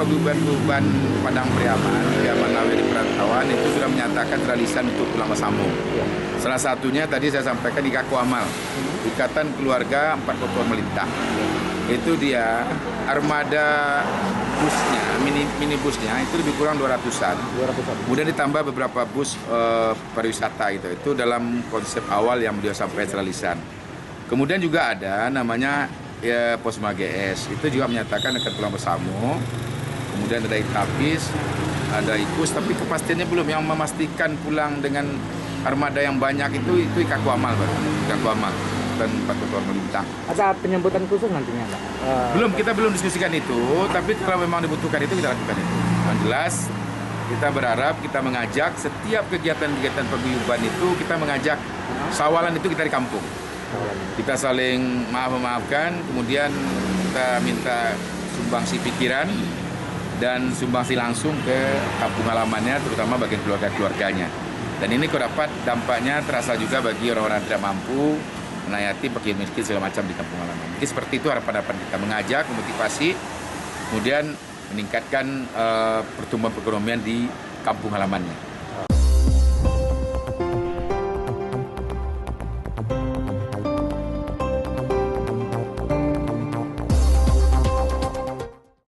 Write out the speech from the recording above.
paguyuban Padang Priaman, Nawe di Perantauan itu sudah menyatakan teralisan untuk pulang bersama. Salah satunya tadi saya sampaikan di Kaku Amal, Ikatan Keluarga Empat Kotor Melintang. Itu dia armada busnya, minibusnya itu lebih kurang 200-an. Kemudian ditambah beberapa bus pariwisata gitu. Itu dalam konsep awal yang beliau sampaikan teralisan. Kemudian juga ada namanya Posma GS, itu juga menyatakan akan pulang bersama. Kemudian ada Itapis, ada Ikus, tapi kepastiannya belum. Yang memastikan pulang dengan armada yang banyak itu Kaku Amal, Pak. Kaku Amal dan Empat Kotor Melintang. Ada penyambutan khusus nantinya, Pak? Kita belum diskusikan itu, tapi kalau memang dibutuhkan itu kita lakukan itu. Yang jelas kita berharap, kita mengajak setiap kegiatan-kegiatan paguyuban itu kita mengajak sawalan itu kita di kampung. Kita saling maaf-maafkan, kemudian kita minta sumbangsi pikiran dan sumbangsi langsung ke kampung halamannya, terutama bagi keluarga-keluarganya. Dan ini kok dapat dampaknya terasa juga bagi orang-orang tidak mampu, menayati fakir miskin segala macam di kampung halaman. Jadi seperti itu harapan kita, mengajak, memotivasi, kemudian meningkatkan pertumbuhan perekonomian di kampung halamannya.